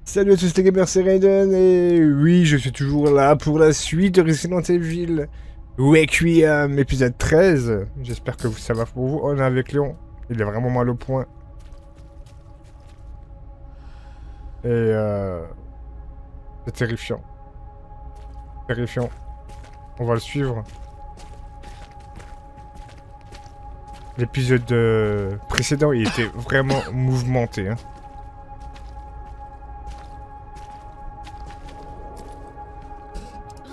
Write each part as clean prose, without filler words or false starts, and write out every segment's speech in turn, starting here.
Salut à tous les gamers, c'est Raiden et oui, je suis toujours là pour la suite de Resident Evil Requiem, épisode 13. J'espère que ça va pour vous. On est avec Léon, il est vraiment mal au point. Et c'est terrifiant. Terrifiant. On va le suivre. L'épisode précédent, il était vraiment mouvementé. Hein.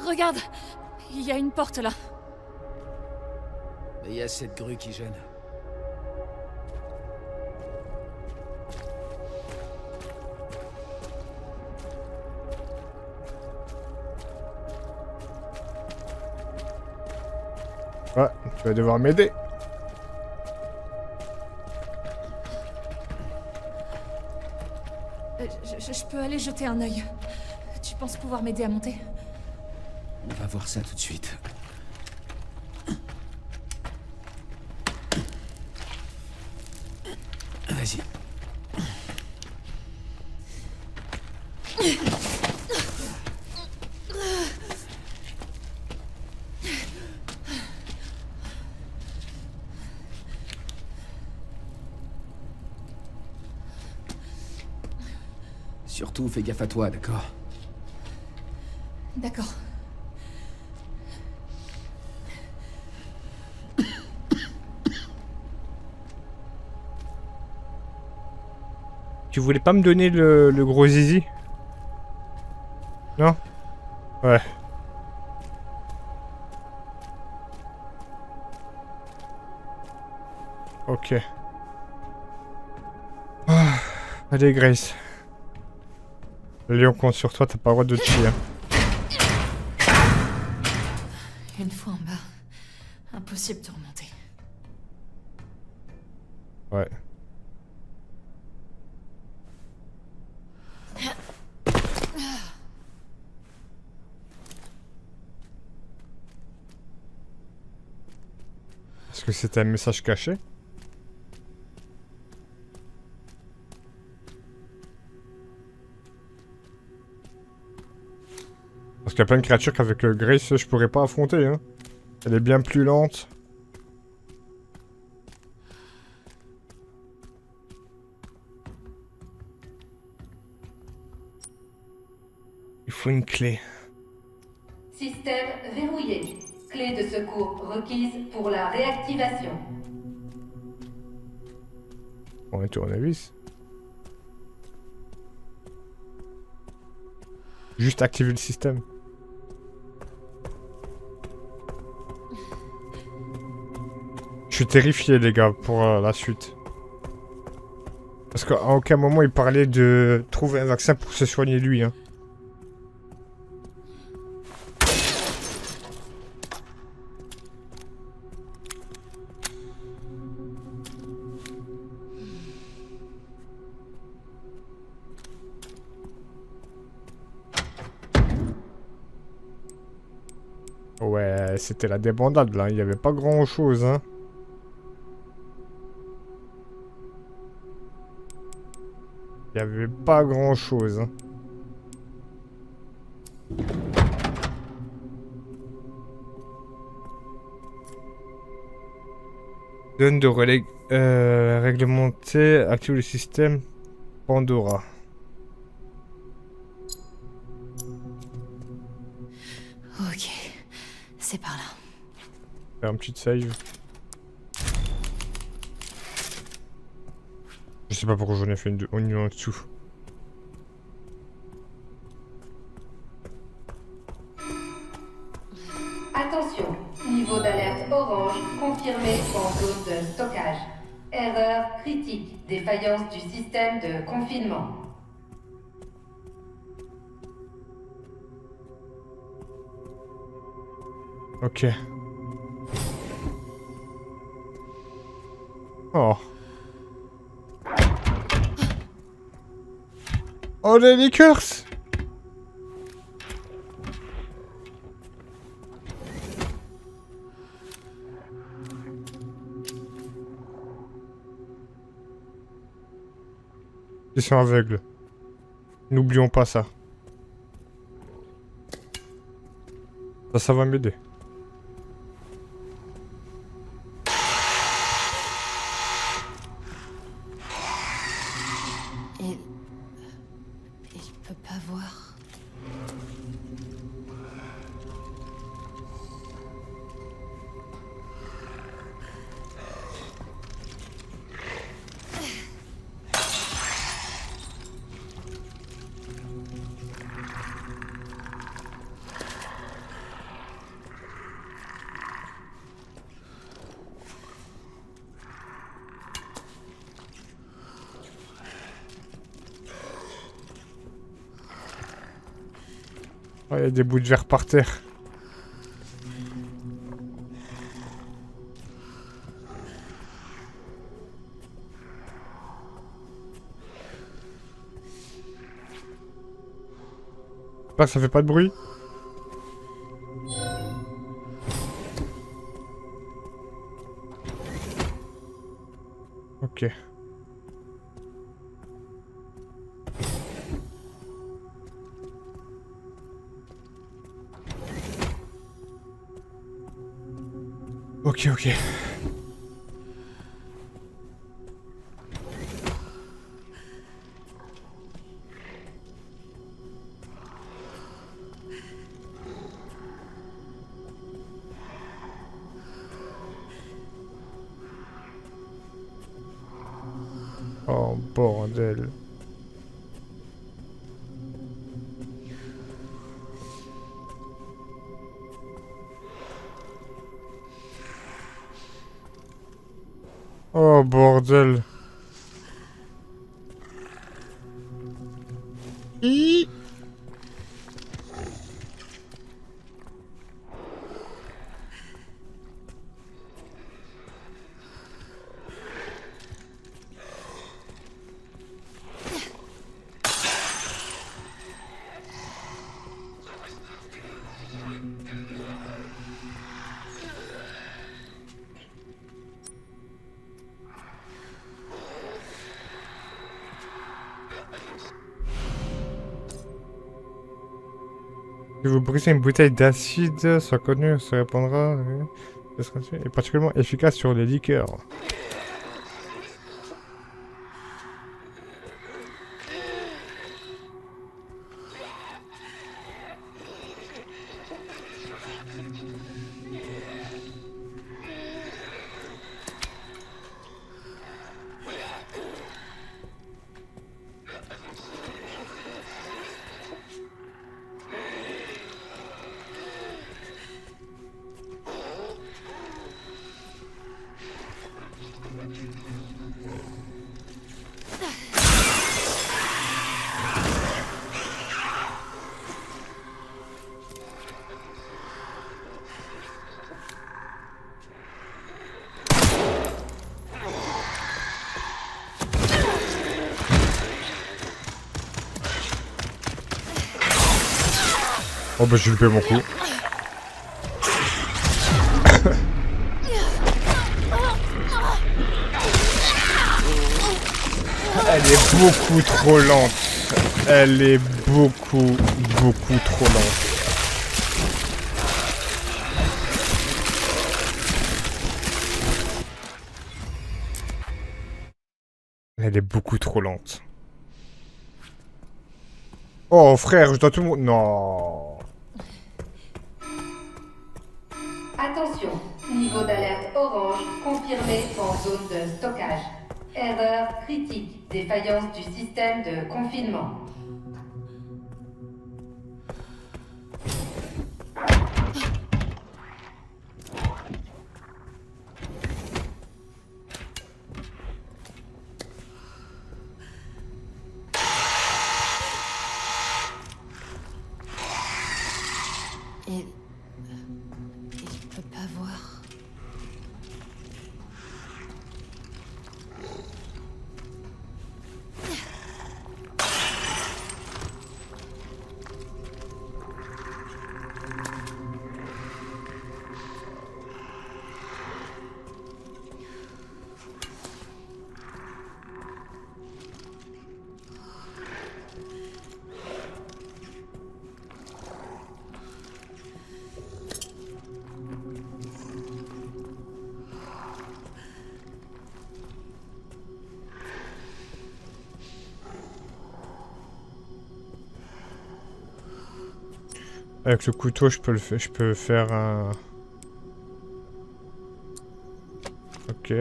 Regarde, il y a une porte là. Mais il y a cette grue qui gêne. Ouais, tu vas devoir m'aider. Je peux aller jeter un œil. Tu penses pouvoir m'aider à monter? On va voir ça tout de suite. Vas-y. Surtout, fais gaffe à toi, d'accord? D'accord. Tu voulais pas me donner le gros zizi? Non? Ouais. Ok. Ah, allez Grace. Léon compte sur toi, t'as pas le droit de te tuer. Une fois en bas, impossible de remonter. Ouais. Est-ce que c'était un message caché? Parce qu'il y a plein de créatures qu'avec Grace je pourrais pas affronter. Hein. Elle est bien plus lente. Il faut une clé. Système verrouillé. Clé de secours requise pour la réactivation. On est tournevis. Juste activer le système. Je suis terrifié les gars pour la suite. Parce qu'à aucun moment il parlait de trouver un vaccin pour se soigner lui. Hein. Ouais, c'était la débandade là, il n'y avait pas grand chose. Hein. Il n'y avait pas grand chose. Hein. Zone de relais réglementée, active le système Pandora. Ok, c'est par là. Faire un petit save. Je sais pas pourquoi j'en ai fait une en dessous. Attention, niveau d'alerte orange confirmé en zone de stockage. Erreur critique, défaillance du système de confinement. Ok. Oh. Oh les liqueurs! Ils sont aveugles. N'oublions pas ça. Ça va m'aider. Il peut pas voir. Oh, il y a des bouts de verre par terre. J'espère que ça fait pas de bruit. Ok. Ok. Oh bordel. Oh bordel. Hi. Si vous brisez une bouteille d'acide, soit connu, se répandra. Et particulièrement efficace sur les liqueurs. Oh bah j'ai loupé mon coup. Elle est beaucoup trop lente. Elle est beaucoup trop lente. Elle est beaucoup trop lente. Oh frère, je dois tout le monde... Non. Attention, niveau d'alerte orange confirmé en zone de stockage. Erreur critique, défaillance du système de confinement. Il peut pas voir. Avec le couteau, je peux faire un... Ok.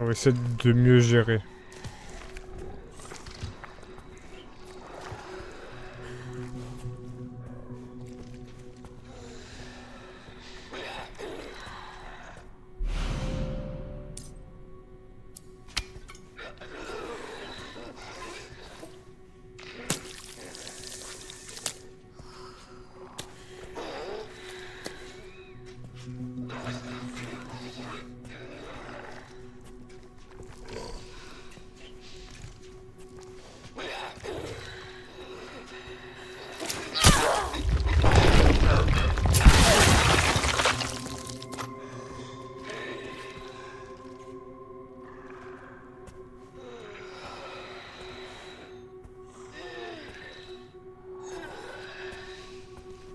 On va essayer de mieux gérer.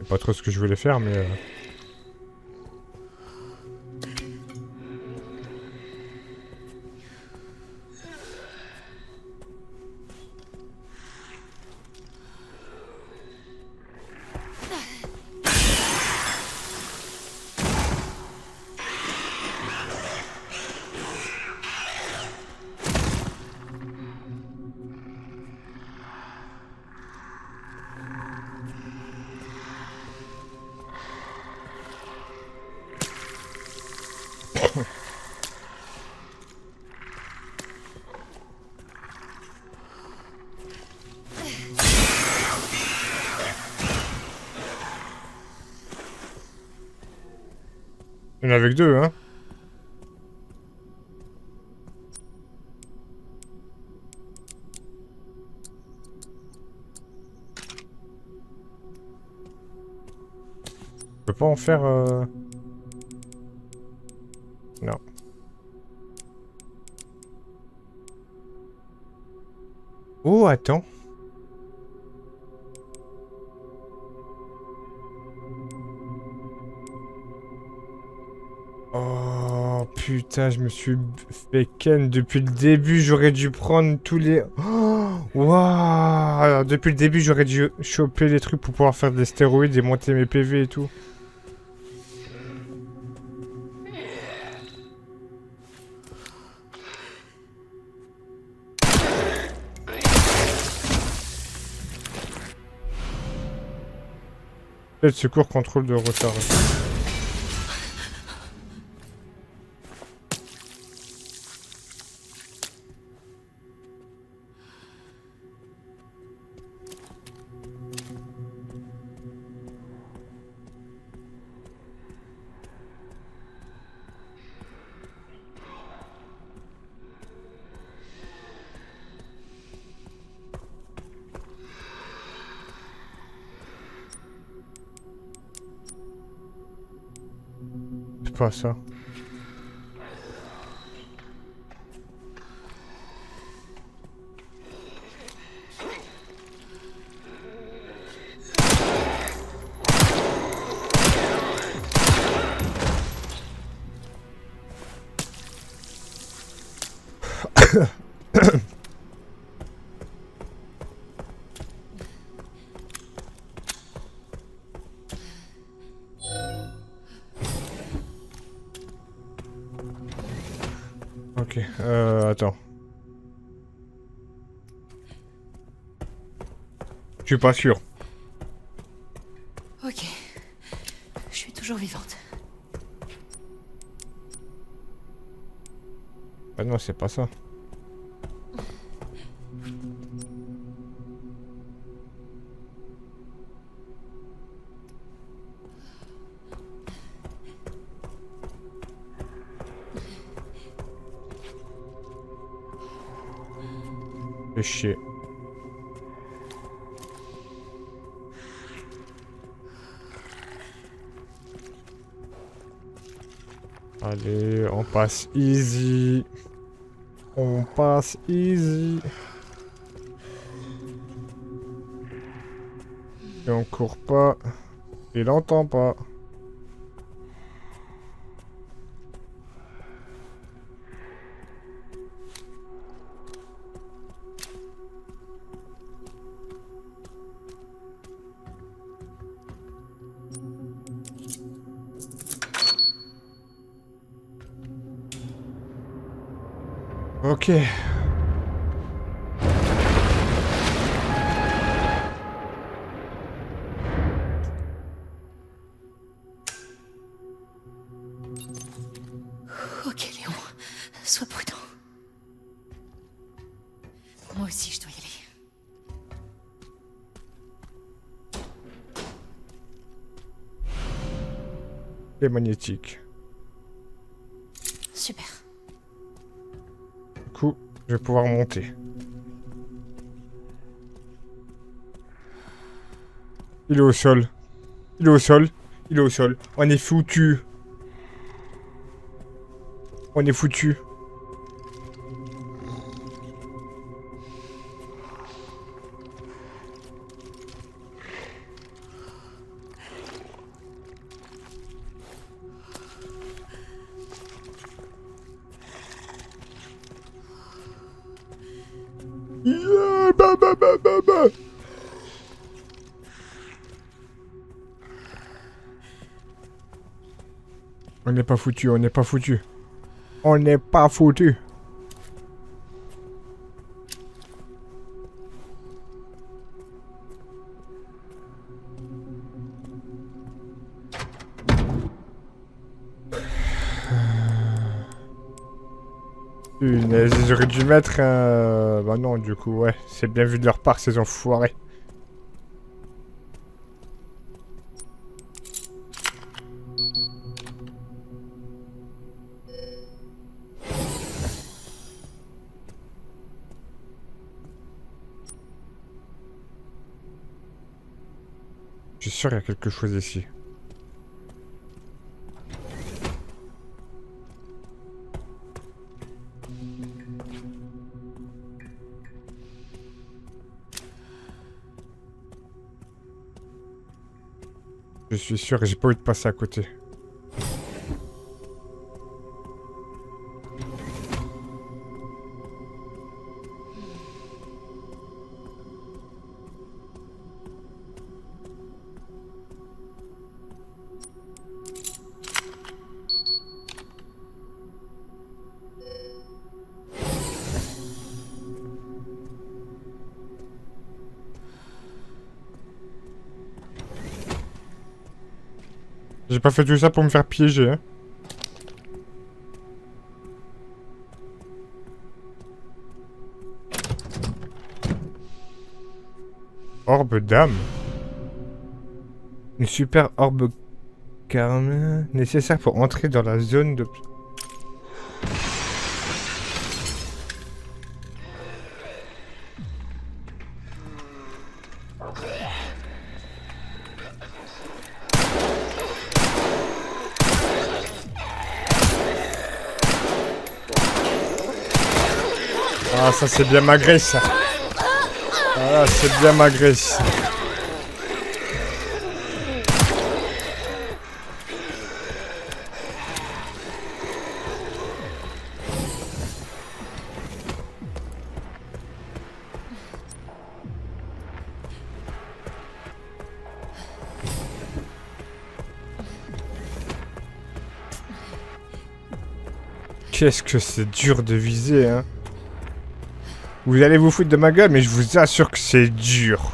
Pas trop ce que je voulais faire, mais... Il y en a avec deux, hein. Je peux pas en faire... Non. Oh, attends. Oh putain, je me suis fait ken depuis le début, j'aurais dû prendre tous les... Oh, waouh. Alors, depuis le début, j'aurais dû choper les trucs pour pouvoir faire des stéroïdes et monter mes PV et tout. Peut-être secours, contrôle de retard. C'est pas ça. Ok, attends. Je suis pas sûr. Ok. Je suis toujours vivante. Ah non, c'est pas ça. Fais chier. Allez, on passe easy. On passe easy. Et on court pas. Il entend pas. Ok. Ok, Léon. Sois prudent. Moi aussi, je dois y aller. Et magnétique. Super. Du coup, je vais pouvoir monter. Il est au sol. Il est au sol. Il est au sol. On est foutu. On est foutu. Yeah, bah, bah, bah, bah, bah. On n'est pas foutu, on n'est pas foutu. On n'est pas foutu. Punaise, ils auraient dû mettre un... Bah non, du coup, ouais. C'est bien vu de leur part, ces enfoirés. Je suis sûr qu'il y a quelque chose ici. Je suis sûr, j'ai pas envie de passer à côté. J'ai pas fait tout ça pour me faire piéger, hein. Orbe d'âme. Une super orbe karma nécessaire pour entrer dans la zone de... Ah, ça c'est bien ma graisse, ça. Ah, c'est bien ma graisse. Qu'est-ce que c'est dur de viser, hein. Vous allez vous foutre de ma gueule, mais je vous assure que c'est dur.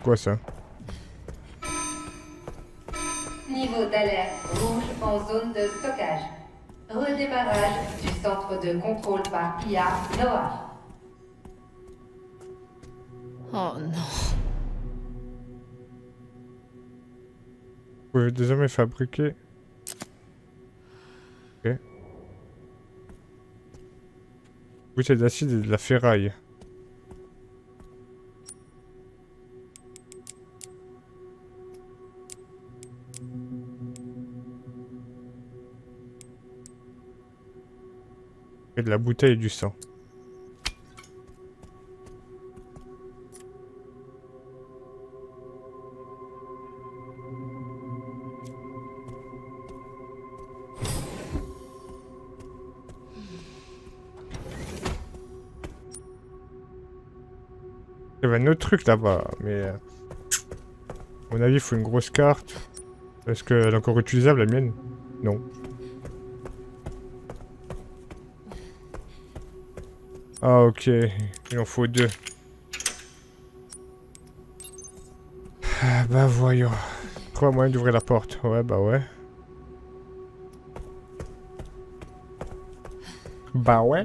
Quoi ça? Niveau d'alerte rouge en zone de stockage. Redémarrage du centre de contrôle par IA Noah. Oh non. Vous pouvez désormais fabriquer... Ok. Bouteille d'acide et de la ferraille. Et de la bouteille et du sang. Il y avait un autre truc là-bas, mais... à mon avis, il faut une grosse carte. Est-ce qu'elle est encore utilisable, la mienne? Non. Ah, ok. Il en faut 2. Ah, bah voyons. Trouve un moyen d'ouvrir la porte. Ouais, bah ouais. Bah ouais.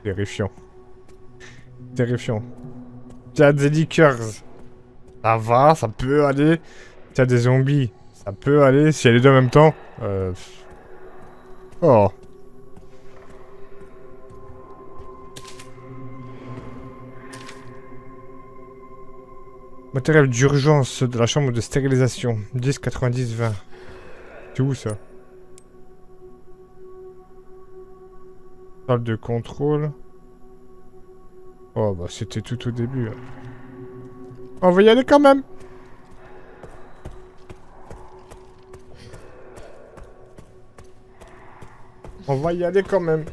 Terrifiant. Terrifiant. T'as des liqueurs. Ça va, ça peut aller. T'as des zombies. Ça peut aller. Si y a les deux en même temps. Oh. Matériel d'urgence de la chambre de stérilisation. 10, 90, 20. C'est où ça? Salle de contrôle. Oh bah c'était tout au début. On va y aller quand même. On va y aller quand même.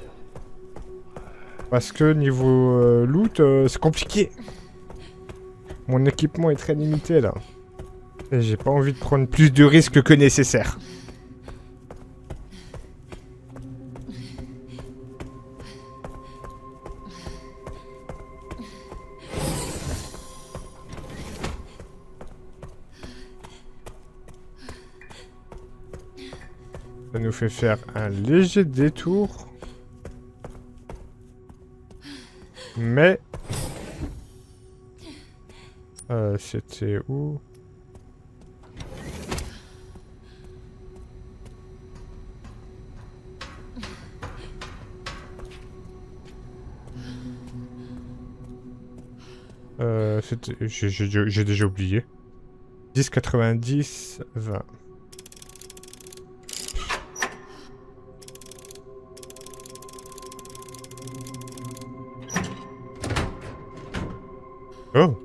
Parce que niveau loot, c'est compliqué. Mon équipement est très limité là. Et j'ai pas envie de prendre plus de risques que nécessaire. Ça nous fait faire un léger détour. Mais... c'était où? C'était... J'ai déjà oublié. 10, 90, 20. Oh!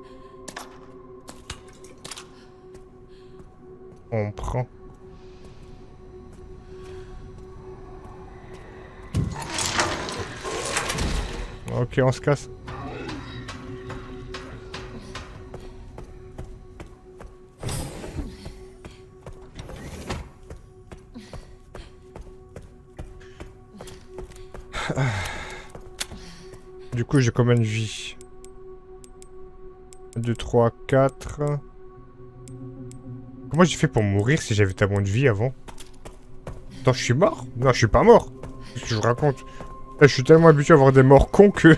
On prend. Ok, on se casse. Du coup, j'ai combien de vie? 2, 3, 4... Comment j'ai fait pour mourir si j'avais tellement de vie avant? Attends, je suis mort? Non, je suis pas mort. Qu'est-ce que je vous raconte? Là, je suis tellement habitué à avoir des morts cons que...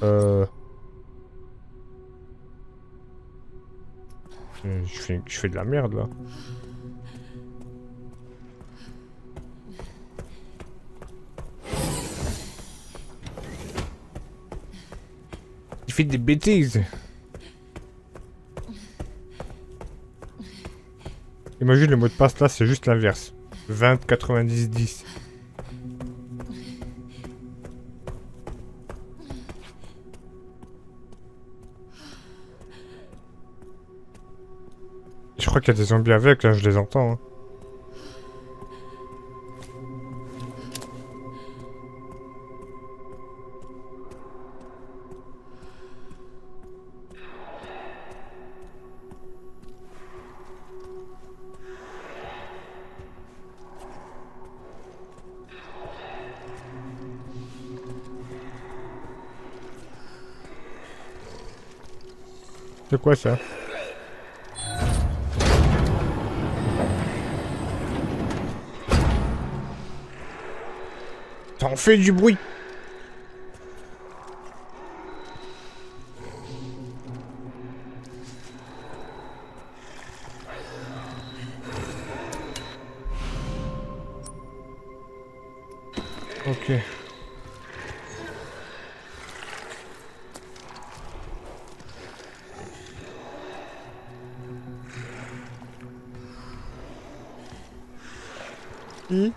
Je fais de la merde, là. Il fait des bêtises. Imagine le mot de passe là, c'est juste l'inverse. 20, 90, 10. Je crois qu'il y a des zombies avec, là, je les entends. Hein. C'est quoi ça? Ça en fait du bruit. Ok. I.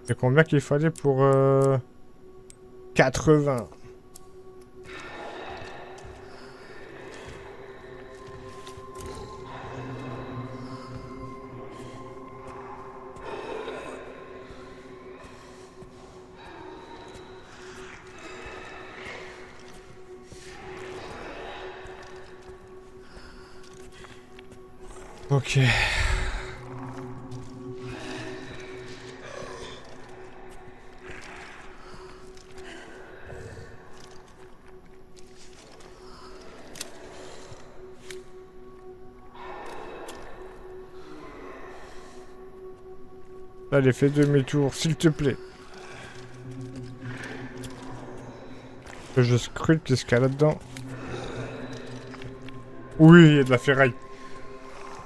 C'est combien qu'il fallait pour 80. Ok. Allez, fais demi-tour, s'il te plaît. Que je scrute qu'est-ce qu'il y a là-dedans. Oui, il y a de la ferraille.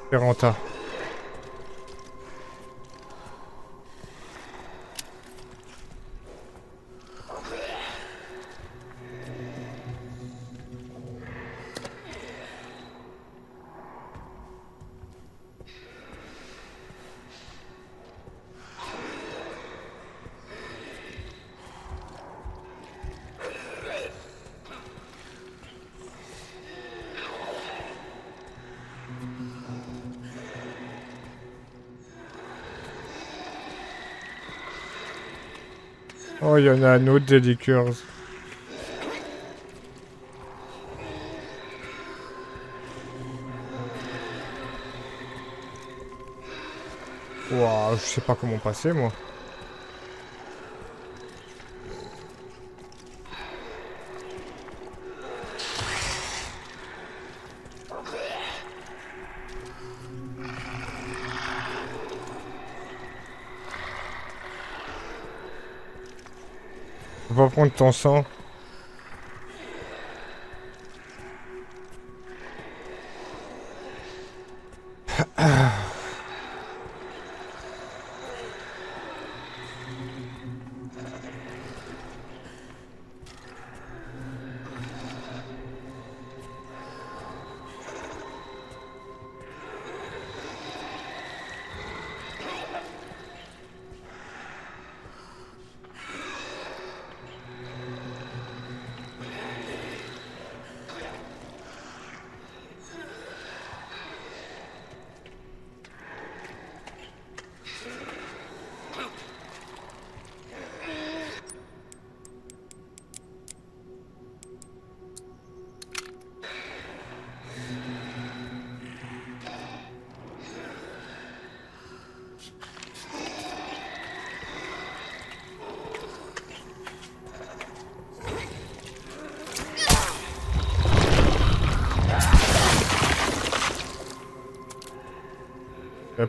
Ferranta. Oh, il y en a un autre des liqueurs. Ouah, je sais pas comment passer, moi. Va prendre ton sang.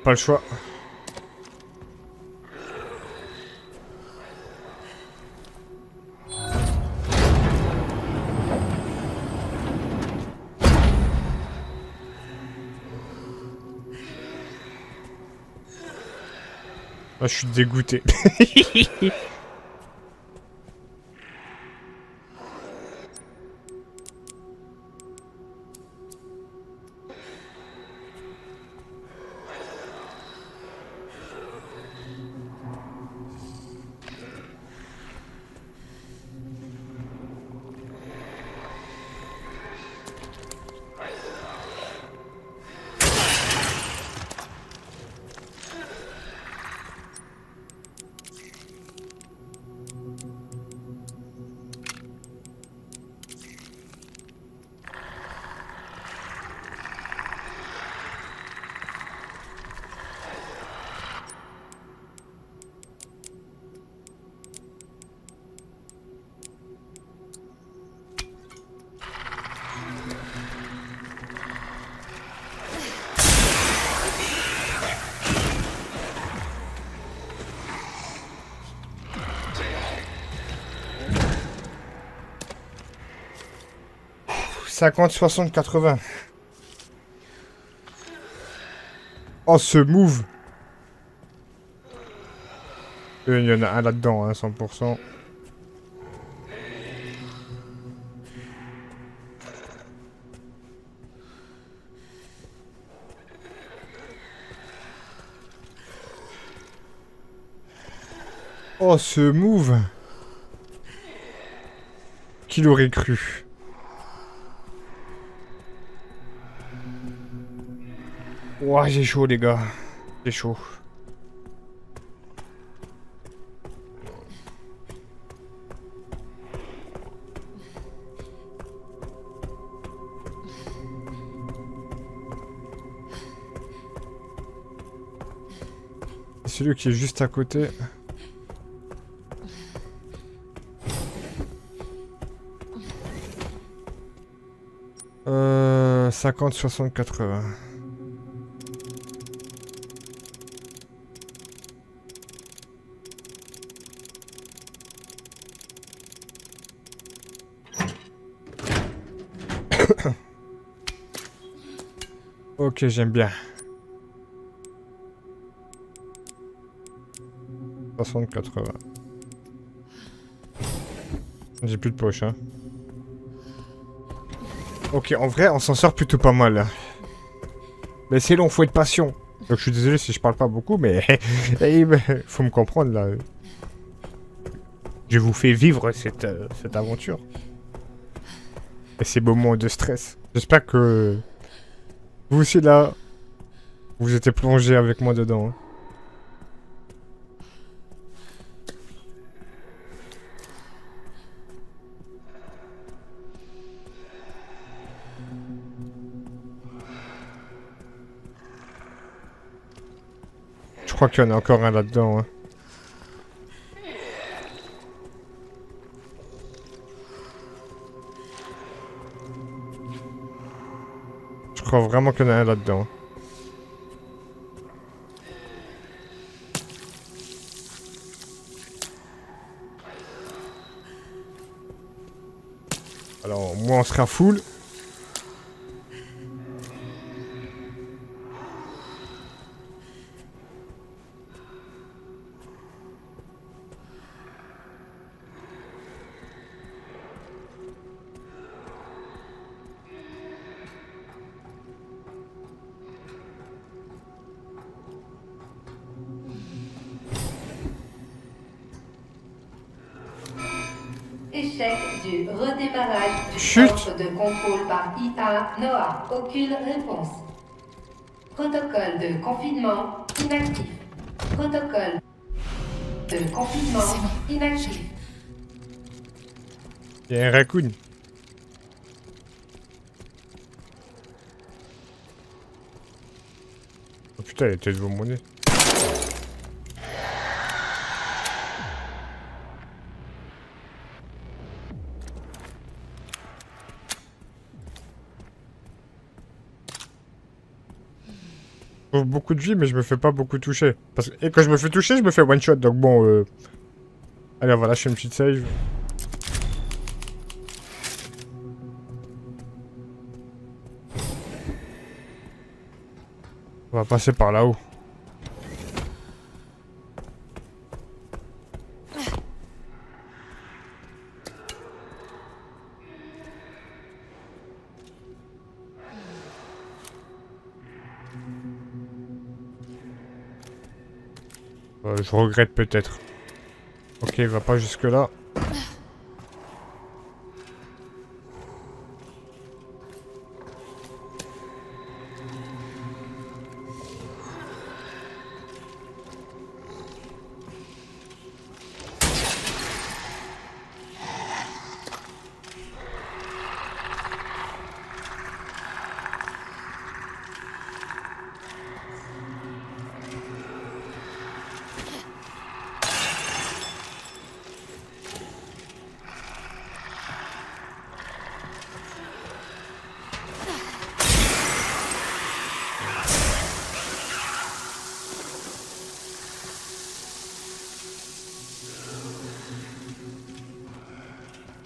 Pas le choix. Ah, je suis dégoûté. 50, 60, 80. Oh, ce move. Il y en a un là-dedans, hein, 100%. Oh, ce move. Qui l'aurait cru? Ouah, j'ai chaud, les gars. J'ai chaud. Celui qui est juste à côté. 50, 60, 80. Ok, j'aime bien. 60, 80. J'ai plus de poche, hein. Ok, en vrai, on s'en sort plutôt pas mal. Mais c'est long, faut être patient. Donc je suis désolé si je parle pas beaucoup, mais faut me comprendre là. Je vous fais vivre cette aventure. Et ces moments de stress. J'espère que vous aussi là, vous étiez plongé avec moi dedans. Hein. Je crois qu'il y en a encore un là-dedans. Hein. Je crois vraiment qu'il y en a un là-dedans. Alors, moi on sera full. Échec du redémarrage du Chut. centre de contrôle par IA Noah. Aucune réponse. Protocole de confinement inactif. Protocole de confinement inactif. Il y a un raccoon. Oh putain, il était devant mon nez. Je trouve beaucoup de vie, mais je me fais pas beaucoup toucher. Parce que... Et quand je me fais toucher, je me fais one shot. Donc bon, allez, on va lâcher une petite save. On va passer par là-haut. Je regrette peut-être. Ok, il va pas jusque là.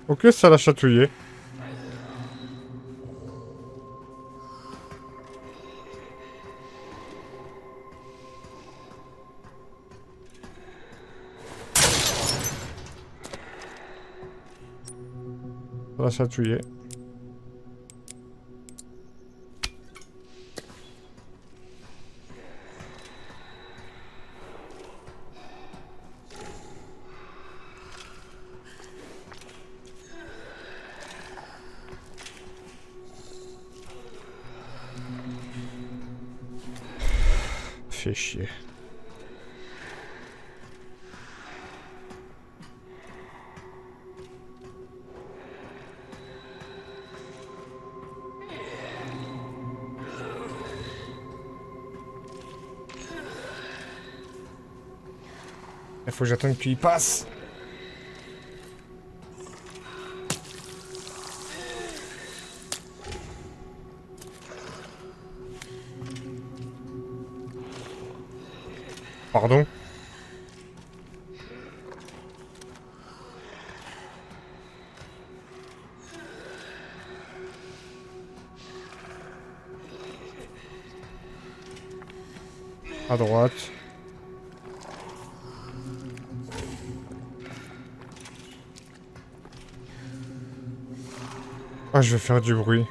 Ok, ça l'a chatouillé. Ça va chatouiller. Fait chier. Il faut que j'attende qu'il passe. Pardon? À droite. Ah, je vais faire du bruit.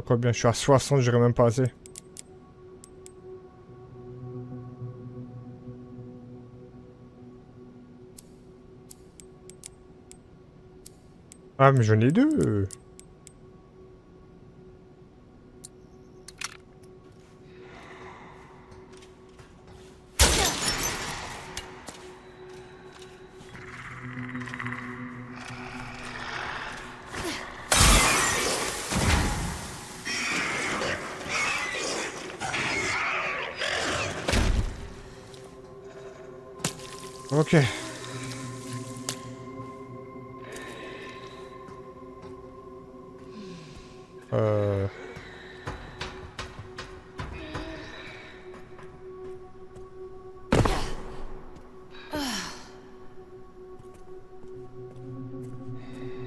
Combien? Je suis à 60, j'irai même pas assez. Ah, mais j'en ai deux. Ok.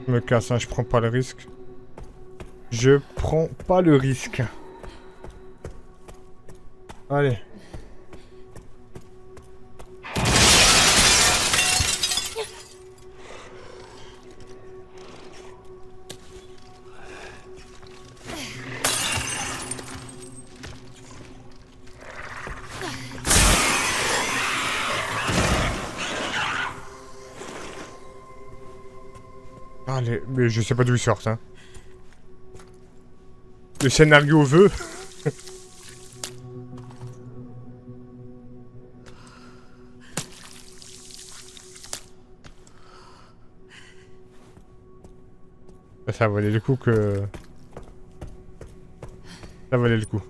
Je me casse, hein, je prends pas le risque. Je prends pas le risque. Allez. Allez, mais je sais pas d'où ils sortent, hein. Le scénario veut. Ça valait le coup que... Ça valait le coup.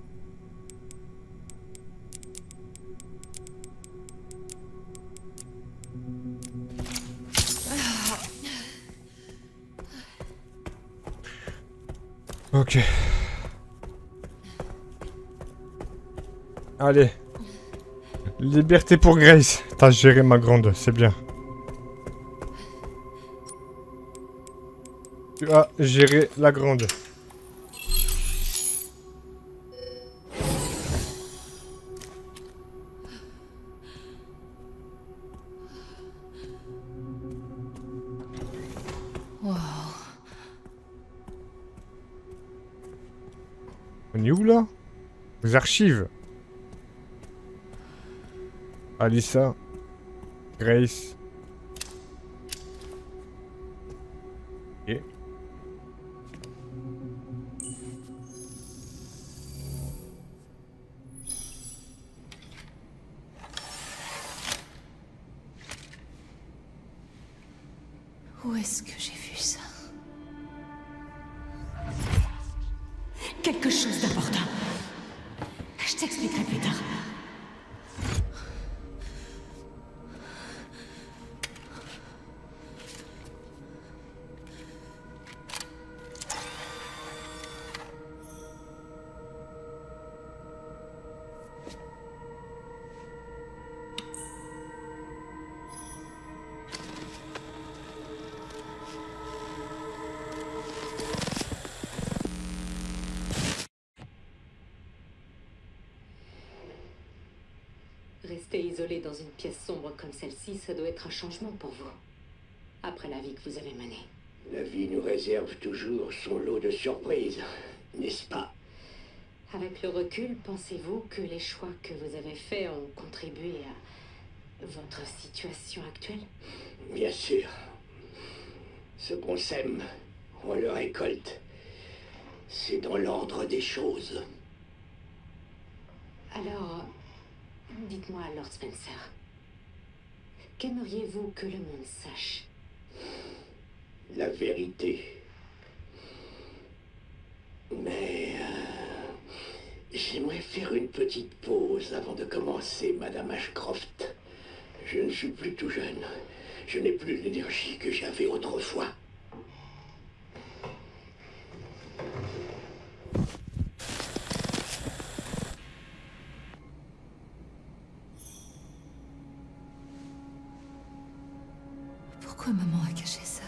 Ok. Allez. Liberté pour Grace. T'as géré ma grande, c'est bien. Tu as géré la grande. Wow. On est où là? Aux archives. Alyssa. Grace. Ok. Où est-ce que j'ai vu ça? Quelque chose d'important. Je t'expliquerai plus tard. Rester isolé dans une pièce sombre comme celle-ci, ça doit être un changement pour vous. Après la vie que vous avez menée. La vie nous réserve toujours son lot de surprises, n'est-ce pas? Avec le recul, pensez-vous que les choix que vous avez faits ont contribué à votre situation actuelle? Bien sûr. Ce qu'on sème, on le récolte. C'est dans l'ordre des choses. Alors, dites-moi, Lord Spencer, qu'aimeriez-vous que le monde sache? La vérité. Mais j'aimerais faire une petite pause avant de commencer, Madame Ashcroft. Je ne suis plus tout jeune. Je n'ai plus l'énergie que j'avais autrefois. Pourquoi maman a caché ça?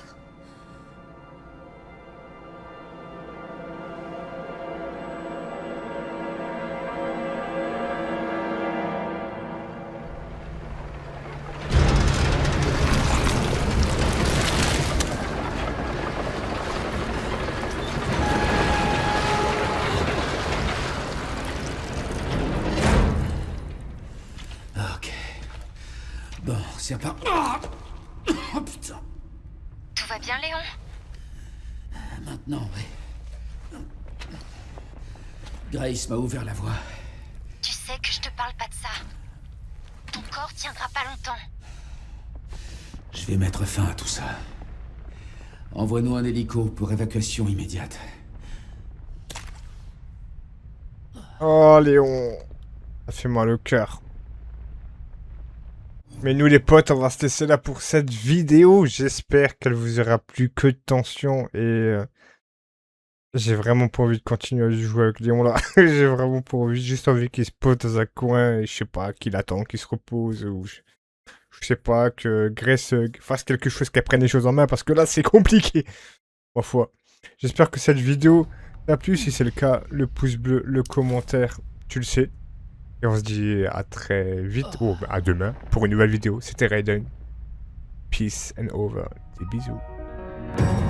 Ok. Bon, c'est reparti. Oh putain. Tout va bien, Léon? Maintenant, oui. Grace m'a ouvert la voie. Tu sais que je te parle pas de ça. Ton corps tiendra pas longtemps. Je vais mettre fin à tout ça. Envoie-nous un hélico pour évacuation immédiate. Oh, Léon. Ça fait mal au cœur. Mais nous les potes, on va se laisser là pour cette vidéo. J'espère qu'elle vous aura plu, que de tension. Et j'ai vraiment pas envie de continuer à jouer avec Léon là. J'ai vraiment pas envie, juste envie qu'il se pose dans un coin et je sais pas, qu'il attend, qu'il se repose ou je sais pas, que Grace fasse quelque chose, qu'elle prenne les choses en main parce que là c'est compliqué. Ma foi. J'espère que cette vidéo t'a plu. Si c'est le cas, le pouce bleu, le commentaire, tu le sais. Et on se dit à très vite, ou à demain, pour une nouvelle vidéo. C'était Raiden. Peace and over. Des bisous.